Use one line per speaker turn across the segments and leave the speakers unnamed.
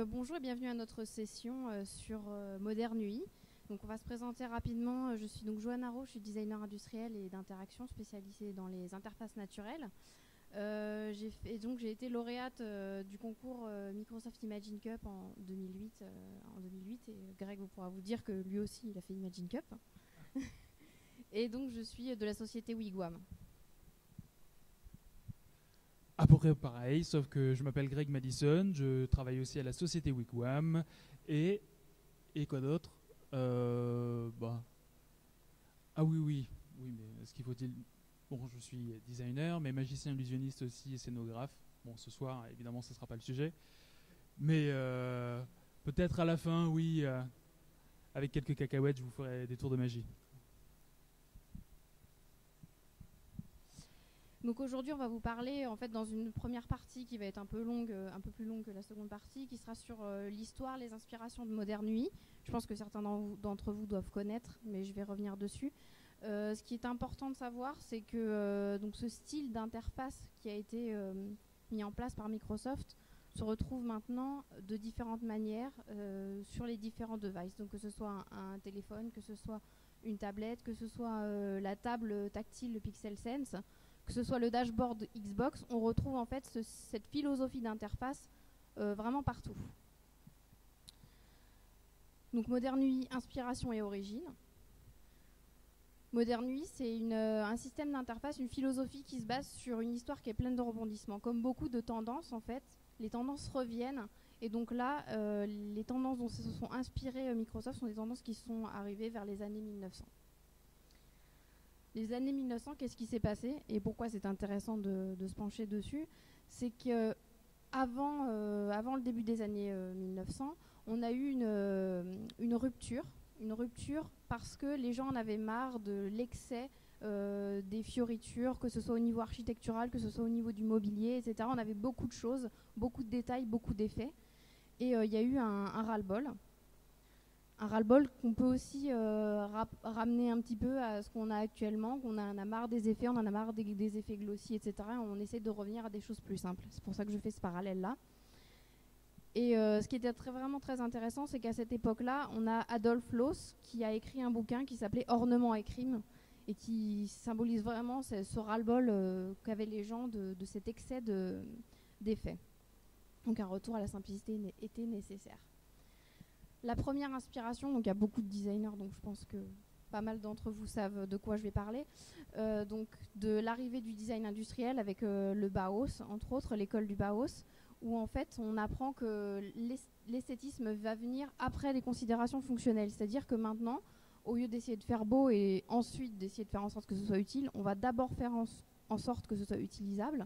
Bonjour et bienvenue à notre session sur Moderne UI. Donc on va se présenter rapidement. Je suis donc Johanna Rowe, je suis designer industriel et d'interaction spécialisée dans les interfaces naturelles. J'ai été lauréate du concours Microsoft Imagine Cup en 2008, et Greg pourra vous dire que lui aussi il a fait Imagine Cup. Et donc je suis de la société Wigwam.
À peu près pareil, sauf que je m'appelle Greg Madison, je travaille aussi à la société Wigwam et quoi d'autre Ah oui, mais ce qu'il faut dire. Bon, je suis designer, mais magicien illusionniste aussi et scénographe. Bon, ce soir, évidemment, ce ne sera pas le sujet. Mais peut-être à la fin, oui, avec quelques cacahuètes, je vous ferai des tours de magie.
Donc aujourd'hui, on va vous parler en fait dans une première partie qui va être un peu plus longue que la seconde partie, qui sera sur l'histoire, les inspirations de Moderne UI. Je pense que certains d'entre vous doivent connaître, mais je vais revenir dessus. Ce qui est important de savoir, c'est que donc ce style d'interface qui a été mis en place par Microsoft se retrouve maintenant de différentes manières sur les différents devices. Donc que ce soit un téléphone, que ce soit une tablette, que ce soit la table tactile, le Pixel Sense, que ce soit le dashboard Xbox, on retrouve en fait cette philosophie d'interface vraiment partout. Donc Moderne UI, inspiration et origine. Moderne UI, c'est un système d'interface, une philosophie qui se base sur une histoire qui est pleine de rebondissements. Comme beaucoup de tendances, en fait, les tendances reviennent. Et donc là, les tendances dont se sont inspirées Microsoft sont des tendances qui sont arrivées vers les années 1900. Les années 1900, qu'est-ce qui s'est passé et pourquoi c'est intéressant de se pencher dessus? C'est que avant le début des années 1900, on a eu une rupture parce que les gens en avaient marre de l'excès des fioritures, que ce soit au niveau architectural, que ce soit au niveau du mobilier, etc. On avait beaucoup de choses, beaucoup de détails, beaucoup d'effets. Et il y a eu un ras-le-bol. Un ras-le-bol qu'on peut aussi ramener un petit peu à ce qu'on a actuellement, qu'on en a marre des effets, on en a marre des effets glossy, etc. On essaie de revenir à des choses plus simples. C'est pour ça que je fais ce parallèle-là. Et ce qui était vraiment très intéressant, c'est qu'à cette époque-là, on a Adolf Loos qui a écrit un bouquin qui s'appelait Ornement et crime et qui symbolise vraiment ce ras-le-bol qu'avaient les gens de cet excès d'effets. Donc un retour à la simplicité était nécessaire. La première inspiration, donc il y a beaucoup de designers, donc je pense que pas mal d'entre vous savent de quoi je vais parler, donc de l'arrivée du design industriel avec le Bauhaus, entre autres l'école du Bauhaus, où en fait on apprend que l'esthétisme va venir après les considérations fonctionnelles, c'est-à-dire que maintenant, au lieu d'essayer de faire beau et ensuite d'essayer de faire en sorte que ce soit utile, on va d'abord faire en sorte que ce soit utilisable,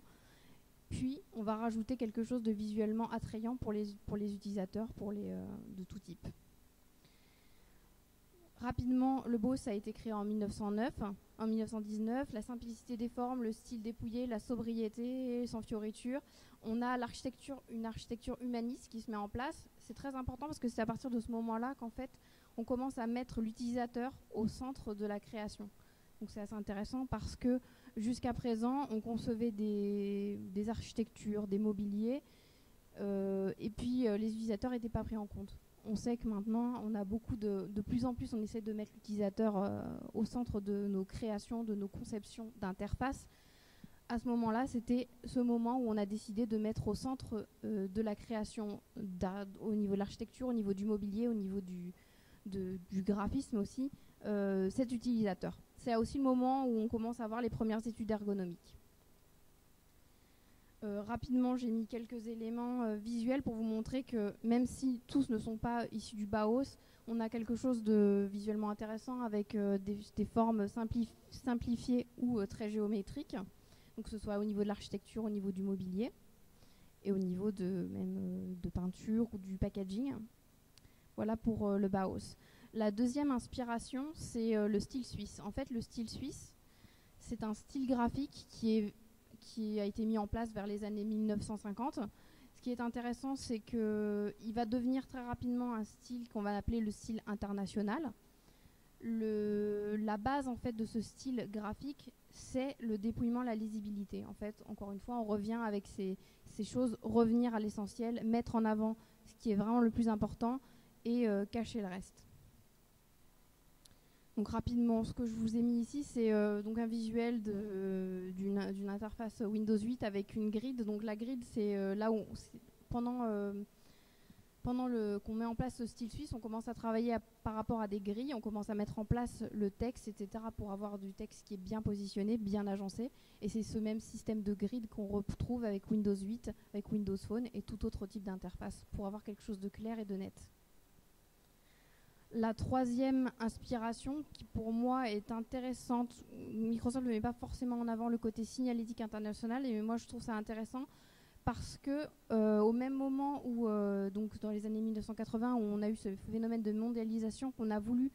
puis on va rajouter quelque chose de visuellement attrayant pour les utilisateurs, de tout type. Rapidement, le Bauhaus a été créé en 1909. En 1919, la simplicité des formes, le style dépouillé, la sobriété, sans fioriture. On a une architecture humaniste qui se met en place. C'est très important parce que c'est à partir de ce moment-là qu'en fait, on commence à mettre l'utilisateur au centre de la création. Donc c'est assez intéressant parce que jusqu'à présent, on concevait des architectures, des mobiliers, et puis les utilisateurs n'étaient pas pris en compte. On sait que maintenant, on a de plus en plus, on essaie de mettre l'utilisateur au centre de nos créations, de nos conceptions d'interface. À ce moment-là, c'était ce moment où on a décidé de mettre au centre de la création, au niveau de l'architecture, au niveau du mobilier, au niveau du graphisme aussi, cet utilisateur. C'est aussi le moment où on commence à voir les premières études ergonomiques. Rapidement, j'ai mis quelques éléments visuels pour vous montrer que même si tous ne sont pas issus du Bauhaus, on a quelque chose de visuellement intéressant avec des formes simplifiées ou très géométriques, donc que ce soit au niveau de l'architecture, au niveau du mobilier et au niveau de peinture ou du packaging. Voilà pour le Bauhaus. La deuxième inspiration, c'est le style suisse. En fait, le style suisse, c'est un style graphique qui a été mis en place vers les années 1950. Ce qui est intéressant, c'est qu'il va devenir très rapidement un style qu'on va appeler le style international. La base en fait de ce style graphique, c'est le dépouillement, la lisibilité. En fait, encore une fois, on revient avec ces choses, revenir à l'essentiel, mettre en avant qui est vraiment le plus important et cacher le reste. Donc rapidement, ce que je vous ai mis ici, c'est donc un visuel d'une interface Windows 8 avec une grid. Donc la grid, c'est là où, pendant qu'on met en place ce style suisse, on commence à travailler par rapport à des grilles, on commence à mettre en place le texte, etc. pour avoir du texte qui est bien positionné, bien agencé. Et c'est ce même système de grid qu'on retrouve avec Windows 8, avec Windows Phone et tout autre type d'interface pour avoir quelque chose de clair et de net. La troisième inspiration, qui pour moi est intéressante, Microsoft ne met pas forcément en avant le côté signalétique international, et moi je trouve ça intéressant parce que au même moment où, donc dans les années 1980, où on a eu ce phénomène de mondialisation, qu'on a voulu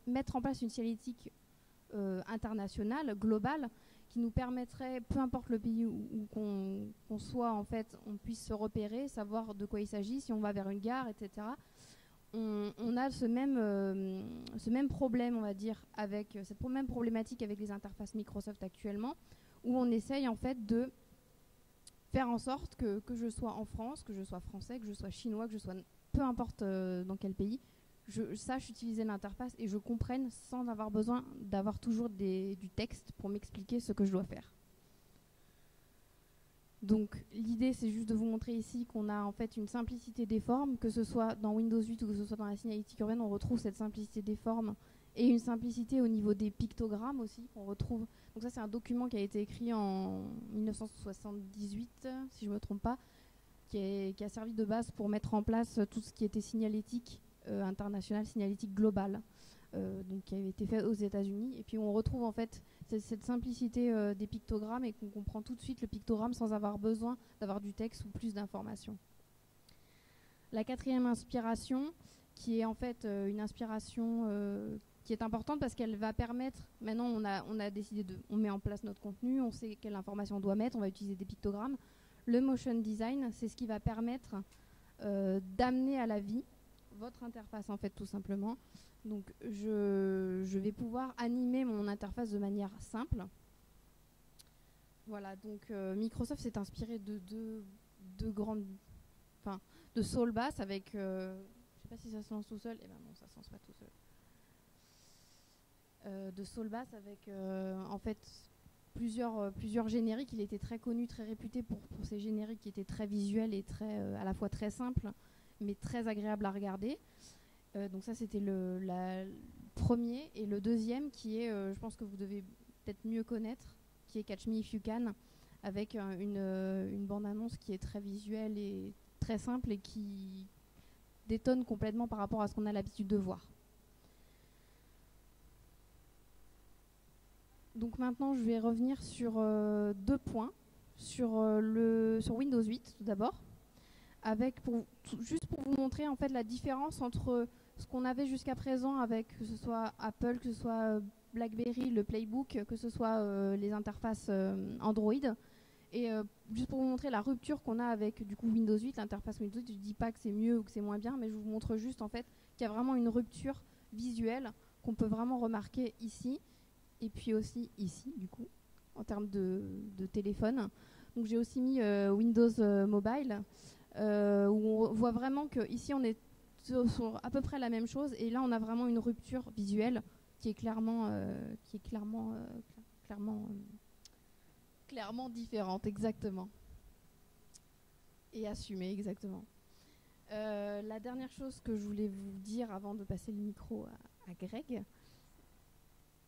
mettre en place une signalétique internationale, globale, qui nous permettrait, peu importe le pays où qu'on soit, en fait, on puisse se repérer, savoir de quoi il s'agit, si on va vers une gare, etc. On a ce même problème, on va dire, avec cette même problématique avec les interfaces Microsoft actuellement, où on essaye en fait de faire en sorte que je sois en France, que je sois français, que je sois chinois, que je sois peu importe dans quel pays, je sache utiliser l'interface et je comprenne sans avoir besoin d'avoir toujours du texte pour m'expliquer ce que je dois faire. Donc l'idée, c'est juste de vous montrer ici qu'on a en fait une simplicité des formes, que ce soit dans Windows 8 ou que ce soit dans la signalétique urbaine, on retrouve cette simplicité des formes et une simplicité au niveau des pictogrammes aussi qu'on retrouve. Donc ça, c'est un document qui a été écrit en 1978, si je ne me trompe pas, qui a servi de base pour mettre en place tout ce qui était signalétique internationale, signalétique globale, donc qui avait été fait aux États-Unis. Et puis on retrouve en fait cette simplicité des pictogrammes et qu'on comprend tout de suite le pictogramme sans avoir besoin d'avoir du texte ou plus d'informations. La quatrième inspiration, qui est en fait une inspiration qui est importante parce qu'elle va permettre, maintenant on a décidé on met en place notre contenu, on sait quelle information on doit mettre, on va utiliser des pictogrammes. Le motion design, c'est ce qui va permettre d'amener à la vie votre interface en fait tout simplement. Donc je vais pouvoir animer mon interface de manière simple. Voilà, donc Microsoft s'est inspiré de Soulbass avec, je ne sais pas si ça se lance tout seul, et ben non, ça se lance pas tout seul. De Soulbass avec en fait plusieurs génériques. Il était très connu, très réputé pour ses génériques qui étaient très visuels et à la fois très simples, mais très agréables à regarder. Donc ça, c'était le premier. Et le deuxième, qui est, je pense que vous devez peut-être mieux connaître, qui est Catch Me If You Can, avec une bande-annonce qui est très visuelle et très simple et qui détonne complètement par rapport à ce qu'on a l'habitude de voir. Donc maintenant, je vais revenir sur deux points. Sur Windows 8, tout d'abord, juste pour vous montrer en fait la différence entre ce qu'on avait jusqu'à présent avec, que ce soit Apple, que ce soit BlackBerry, le Playbook, que ce soit les interfaces Android. Et juste pour vous montrer la rupture qu'on a avec du coup Windows 8, l'interface Windows 8, je ne dis pas que c'est mieux ou que c'est moins bien, mais je vous montre juste en fait qu'il y a vraiment une rupture visuelle qu'on peut vraiment remarquer ici, et puis aussi ici du coup, en termes de téléphone. Donc j'ai aussi mis Windows Mobile, où on voit vraiment qu'ici on est sur à peu près la même chose, et là on a vraiment une rupture visuelle qui est clairement différente, exactement, et assumée, exactement. La dernière chose que je voulais vous dire avant de passer le micro à Greg,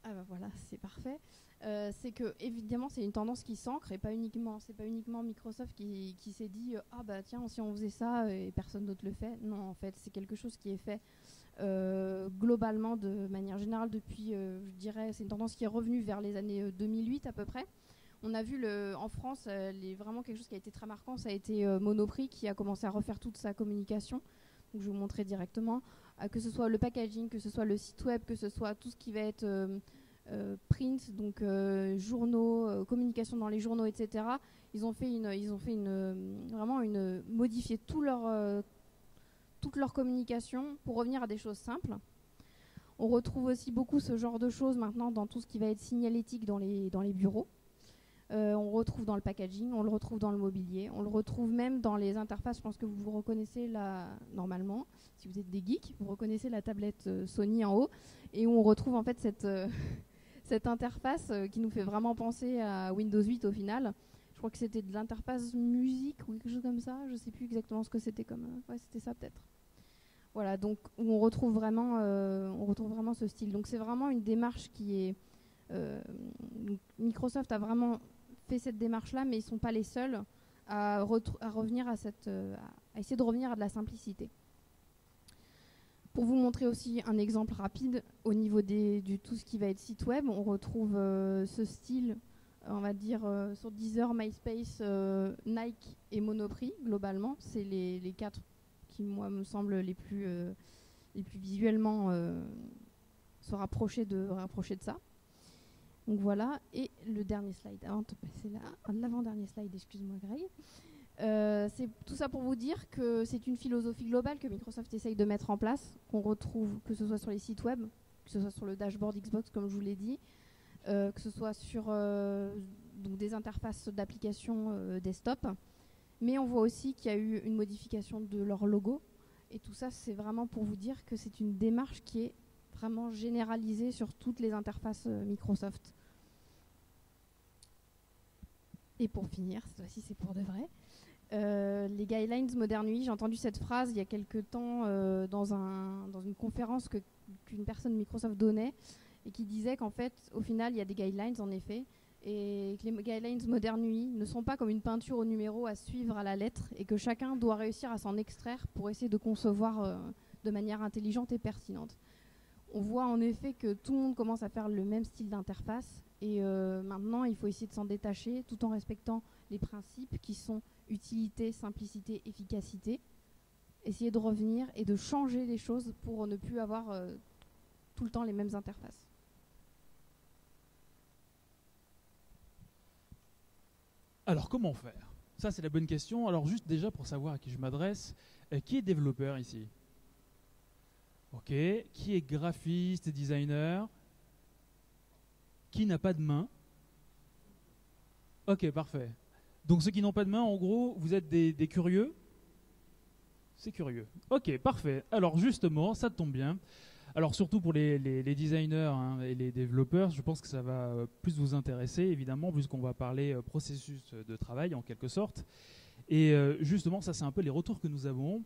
ah ben voilà, c'est parfait. C'est que évidemment c'est une tendance qui s'ancre et c'est pas uniquement Microsoft qui s'est dit ah bah tiens, si on faisait ça et personne d'autre le fait. Non, en fait c'est quelque chose qui est fait globalement de manière générale depuis, je dirais, c'est une tendance qui est revenue vers les années 2008 à peu près. On a vu en France vraiment quelque chose qui a été très marquant, ça a été Monoprix qui a commencé à refaire toute sa communication. Donc je vais vous montrer directement, que ce soit le packaging, que ce soit le site web, que ce soit tout ce qui va être print, donc journaux, communication dans les journaux, etc. Ils ont vraiment modifié toute leur communication pour revenir à des choses simples. On retrouve aussi beaucoup ce genre de choses maintenant dans tout ce qui va être signalétique dans les bureaux. On le retrouve dans le packaging, on le retrouve dans le mobilier, on le retrouve même dans les interfaces. Je pense que vous reconnaissez là, normalement, si vous êtes des geeks, vous reconnaissez la tablette Sony en haut, et où on retrouve en fait cette interface qui nous fait vraiment penser à Windows 8 au final. Je crois que c'était de l'interface musique ou quelque chose comme ça, je ne sais plus exactement ce que c'était comme... ouais, c'était ça peut-être. Voilà, donc où on retrouve vraiment ce style. Donc c'est vraiment une démarche qui est... Microsoft a vraiment fait cette démarche-là, mais ils ne sont pas les seuls à revenir à essayer de revenir à de la simplicité. Pour vous montrer aussi un exemple rapide, au niveau du tout ce qui va être site web, on retrouve ce style, on va dire, sur Deezer, MySpace, Nike et Monoprix, globalement. C'est les 4 qui, moi, me semblent les plus visuellement se rapprocher de ça. Donc voilà, et le dernier slide, avant de passer là, l'avant-dernier slide, excuse-moi Greg. C'est tout ça pour vous dire que c'est une philosophie globale que Microsoft essaye de mettre en place, qu'on retrouve que ce soit sur les sites web, que ce soit sur le dashboard Xbox comme je vous l'ai dit, que ce soit sur donc des interfaces d'applications desktop, mais on voit aussi qu'il y a eu une modification de leur logo, et tout ça c'est vraiment pour vous dire que c'est une démarche qui est vraiment généralisée sur toutes les interfaces Microsoft. Et pour finir, cette fois-ci c'est pour de vrai, les guidelines Modern UI, j'ai entendu cette phrase il y a quelques temps dans une conférence qu'une personne de Microsoft donnait et qui disait qu'en fait, au final, il y a des guidelines en effet, et que les guidelines Modern UI ne sont pas comme une peinture au numéro à suivre à la lettre et que chacun doit réussir à s'en extraire pour essayer de concevoir de manière intelligente et pertinente. On voit en effet que tout le monde commence à faire le même style d'interface et maintenant il faut essayer de s'en détacher tout en respectant les principes qui sont utilité, simplicité, efficacité. Essayer de revenir et de changer les choses pour ne plus avoir tout le temps les mêmes interfaces.
Alors comment faire? Ça c'est la bonne question. Alors juste déjà pour savoir à qui je m'adresse, qui est développeur ici? Ok, qui est graphiste et designer? Qui n'a pas de main? Ok, parfait. Donc ceux qui n'ont pas de main, en gros, vous êtes des curieux? C'est curieux. Ok, parfait. Alors justement, ça tombe bien. Alors surtout pour les designers et les développeurs, je pense que ça va plus vous intéresser, évidemment, puisqu'on va parler processus de travail en quelque sorte. Et justement, ça c'est un peu les retours que nous avons.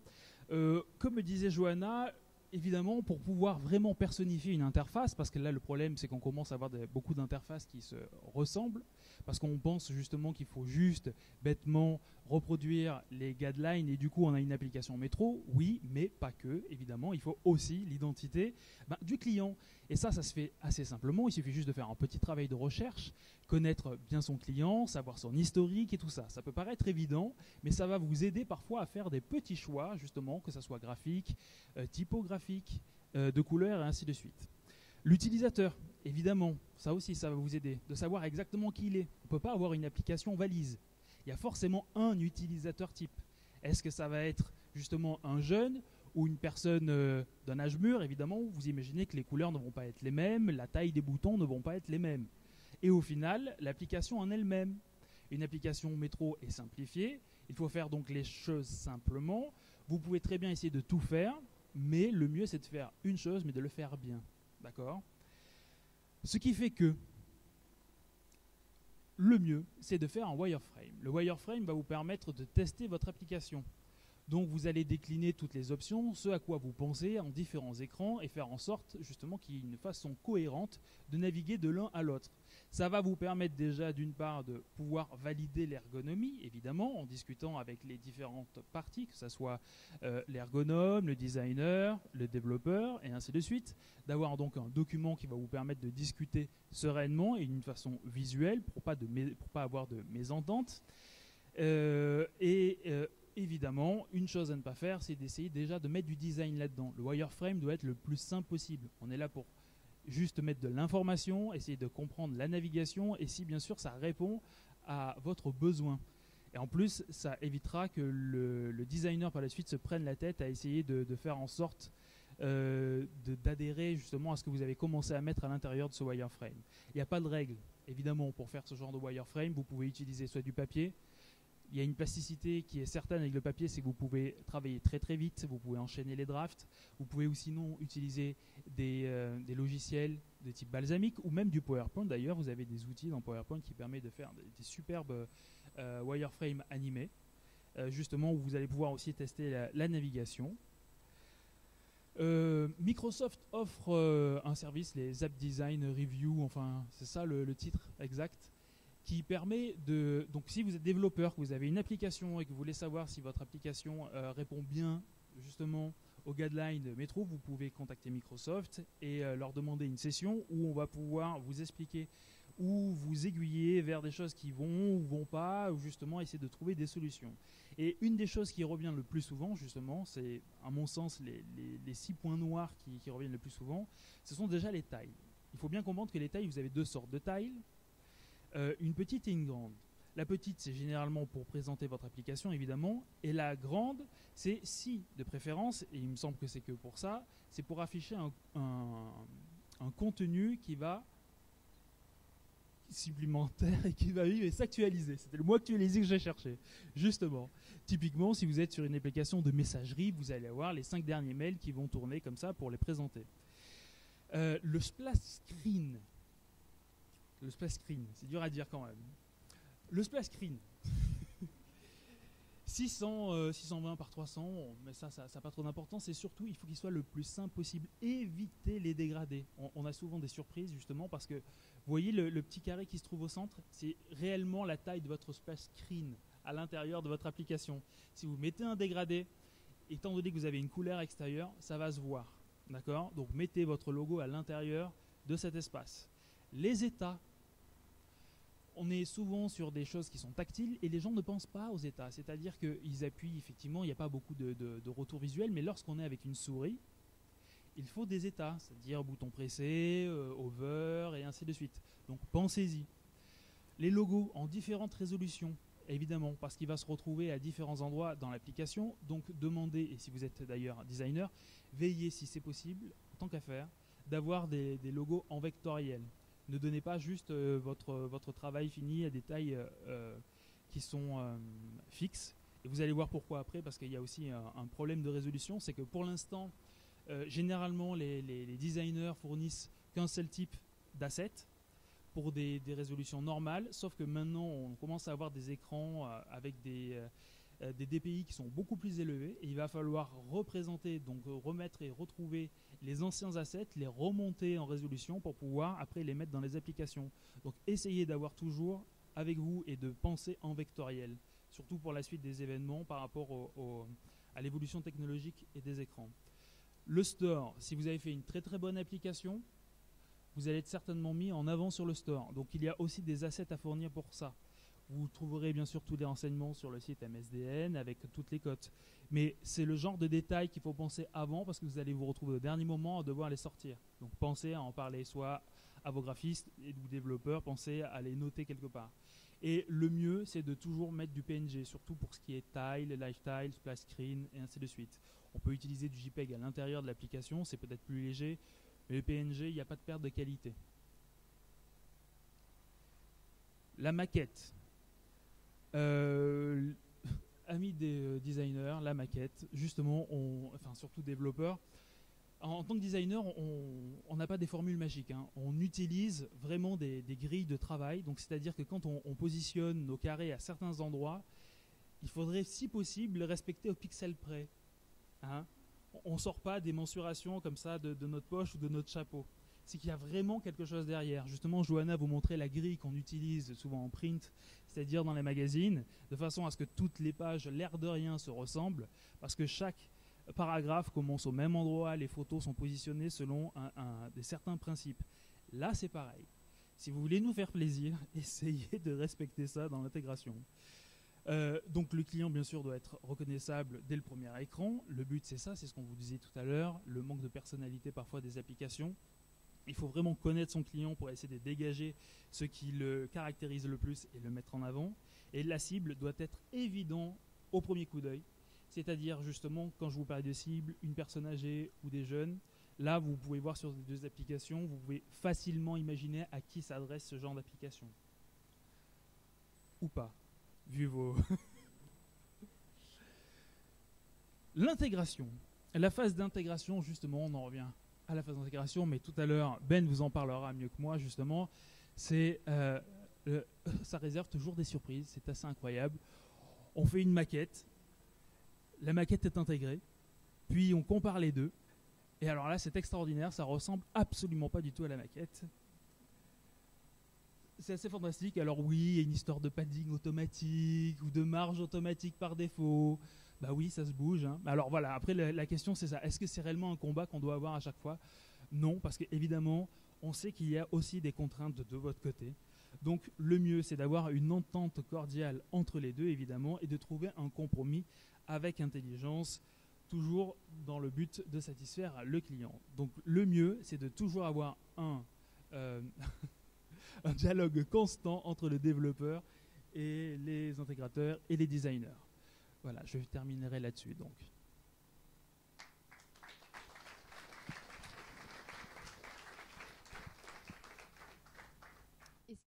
Comme me disait Johanna, évidemment, pour pouvoir vraiment personnifier une interface, parce que là le problème c'est qu'on commence à avoir beaucoup d'interfaces qui se ressemblent, parce qu'on pense justement qu'il faut juste bêtement reproduire les guidelines et du coup on a une application métro, oui, mais pas que, évidemment, il faut aussi l'identité du client. Et ça se fait assez simplement, il suffit juste de faire un petit travail de recherche, connaître bien son client, savoir son historique et tout ça. Ça peut paraître évident, mais ça va vous aider parfois à faire des petits choix, justement, que ça soit graphique, typographique, de couleurs et ainsi de suite. L'utilisateur, évidemment, ça aussi, ça va vous aider, de savoir exactement qui il est. On ne peut pas avoir une application valise. Il y a forcément un utilisateur type. Est-ce que ça va être justement un jeune ou une personne d'un âge mûr? Évidemment, vous imaginez que les couleurs ne vont pas être les mêmes, la taille des boutons ne vont pas être les mêmes. Et au final, l'application en elle-même. Une application métro est simplifiée. Il faut faire donc les choses simplement. Vous pouvez très bien essayer de tout faire, mais le mieux c'est de faire une chose, mais de le faire bien. D'accord? Ce qui fait que le mieux, c'est de faire un wireframe. Le wireframe va vous permettre de tester votre application. Donc vous allez décliner toutes les options, ce à quoi vous pensez en différents écrans et faire en sorte justement qu'il y ait une façon cohérente de naviguer de l'un à l'autre. Ça va vous permettre déjà d'une part de pouvoir valider l'ergonomie, évidemment, en discutant avec les différentes parties, que ce soit l'ergonome, le designer, le développeur et ainsi de suite, d'avoir donc un document qui va vous permettre de discuter sereinement et d'une façon visuelle pour pas avoir de mésentente. Évidemment, une chose à ne pas faire, c'est d'essayer déjà de mettre du design là-dedans. Le wireframe doit être le plus simple possible. On est là pour juste mettre de l'information, essayer de comprendre la navigation et si bien sûr ça répond à votre besoin. Et en plus, ça évitera que le designer par la suite se prenne la tête à essayer de faire en sorte d'adhérer justement à ce que vous avez commencé à mettre à l'intérieur de ce wireframe. Il n'y a pas de règle. évidemment, pour faire ce genre de wireframe, vous pouvez utiliser soit du papier. Il y a une plasticité qui est certaine avec le papier, c'est que vous pouvez travailler très très vite, vous pouvez enchaîner les drafts, vous pouvez ou sinon utiliser des logiciels de type balsamique ou même du PowerPoint. D'ailleurs, vous avez des outils dans PowerPoint qui permettent de faire des superbes wireframes animés, justement où vous allez pouvoir aussi tester la navigation. Microsoft offre un service, les App Design Review, enfin c'est ça le titre exact, qui permet de... Donc si vous êtes développeur, que vous avez une application et que vous voulez savoir si votre application répond bien justement aux guidelines de Metro, vous pouvez contacter Microsoft et leur demander une session où on va pouvoir vous expliquer ou vous aiguiller vers des choses qui vont ou vont pas, ou justement essayer de trouver des solutions. Et une des choses qui revient le plus souvent, justement, c'est à mon sens les 6 points noirs qui reviennent le plus souvent, ce sont déjà les tailles. Il faut bien comprendre que les tailles, vous avez 2 sortes de tailles, une petite et une grande. La petite, c'est généralement pour présenter votre application, évidemment, et la grande, c'est si, de préférence, et il me semble que c'est que pour ça, c'est pour afficher un contenu qui va supplémentaire et qui va vivre et s'actualiser. C'était le mot actualisé que j'ai cherché, justement. Typiquement, si vous êtes sur une application de messagerie, vous allez avoir les 5 derniers mails qui vont tourner comme ça pour les présenter. Le splash screen. Le splash screen, c'est dur à dire quand même. Le splash screen. 620 par 300, mais ça n'a pas trop d'importance. Et surtout, il faut qu'il soit le plus simple possible. Évitez les dégradés. On a souvent des surprises, justement, parce que vous voyez le petit carré qui se trouve au centre, c'est réellement la taille de votre splash screen à l'intérieur de votre application. Si vous mettez un dégradé, étant donné que vous avez une couleur extérieure, ça va se voir. D'accord ? Donc, mettez votre logo à l'intérieur de cet espace. Les états. On est souvent sur des choses qui sont tactiles et les gens ne pensent pas aux états. C'est-à-dire qu'ils appuient, effectivement, il n'y a pas beaucoup de retour visuel, mais lorsqu'on est avec une souris, il faut des états, c'est-à-dire bouton pressé, over et ainsi de suite. Donc pensez-y. Les logos en différentes résolutions, évidemment, parce qu'il va se retrouver à différents endroits dans l'application. Donc demandez, et si vous êtes d'ailleurs designer, veillez si c'est possible, tant qu'à faire, d'avoir des logos en vectoriel. Ne donnez pas juste votre travail fini à des tailles qui sont fixes. Et vous allez voir pourquoi après, parce qu'il y a aussi un problème de résolution. C'est que pour l'instant, généralement, les designers fournissent qu'un seul type d'asset pour des résolutions normales. Sauf que maintenant, on commence à avoir des écrans avec des DPI qui sont beaucoup plus élevés. Et il va falloir représenter, donc remettre et retrouver les anciens assets, les remonter en résolution pour pouvoir après les mettre dans les applications. Donc essayez d'avoir toujours avec vous et de penser en vectoriel, surtout pour la suite des événements par rapport à l'évolution technologique et des écrans. Le store, si vous avez fait une très très bonne application, vous allez être certainement mis en avant sur le store. Donc il y a aussi des assets à fournir pour ça. Vous trouverez bien sûr tous les renseignements sur le site MSDN avec toutes les cotes. Mais c'est le genre de détails qu'il faut penser avant parce que vous allez vous retrouver au dernier moment à devoir les sortir. Donc pensez à en parler soit à vos graphistes ou développeurs, pensez à les noter quelque part. Et le mieux, c'est de toujours mettre du PNG, surtout pour ce qui est tile, lifestyle, splash screen et ainsi de suite. On peut utiliser du JPEG à l'intérieur de l'application, c'est peut-être plus léger, mais le PNG, il n'y a pas de perte de qualité. La maquette. Amis des designers, la maquette, justement, enfin surtout développeurs, en tant que designer, on n'a pas des formules magiques, hein. On utilise vraiment des grilles de travail, donc c'est-à-dire que quand on positionne nos carrés à certains endroits, il faudrait, si possible, les respecter au pixel près. Hein. On ne sort pas des mensurations comme ça de notre poche ou de notre chapeau. C'est qu'il y a vraiment quelque chose derrière. Justement, Johanna vous montrait la grille qu'on utilise souvent en print, c'est-à-dire dans les magazines, de façon à ce que toutes les pages, l'air de rien, se ressemblent, parce que chaque paragraphe commence au même endroit, les photos sont positionnées selon des certains principes. Là, c'est pareil. Si vous voulez nous faire plaisir, essayez de respecter ça dans l'intégration. Donc le client, bien sûr, doit être reconnaissable dès le premier écran. Le but, c'est ça, c'est ce qu'on vous disait tout à l'heure, le manque de personnalité parfois des applications. Il faut vraiment connaître son client pour essayer de dégager ce qui le caractérise le plus et le mettre en avant. Et la cible doit être évidente au premier coup d'œil. C'est-à-dire, justement, quand je vous parlais de cible, une personne âgée ou des jeunes, Là, vous pouvez voir sur les deux applications, vous pouvez facilement imaginer à qui s'adresse ce genre d'application. Ou pas, vu vos... L'intégration. La phase d'intégration, justement, on en revient à la phase d'intégration, mais tout à l'heure, Ben vous en parlera mieux que moi, justement. Ça réserve toujours des surprises, c'est assez incroyable. On fait une maquette, la maquette est intégrée, puis on compare les deux. Et alors là, c'est extraordinaire, ça ressemble absolument pas du tout à la maquette. C'est assez fantastique. Alors oui, il y a une histoire de padding automatique ou de marge automatique par défaut. Bah oui, ça se bouge. Hein. Alors voilà, après la question c'est ça. Est-ce que c'est réellement un combat qu'on doit avoir à chaque fois? Non, parce qu'évidemment, on sait qu'il y a aussi des contraintes de votre côté. Donc le mieux, c'est d'avoir une entente cordiale entre les deux, évidemment, et de trouver un compromis avec intelligence, toujours dans le but de satisfaire le client. Donc le mieux, c'est de toujours avoir un dialogue constant entre le développeur et les intégrateurs et les designers. Voilà, je terminerai là-dessus donc.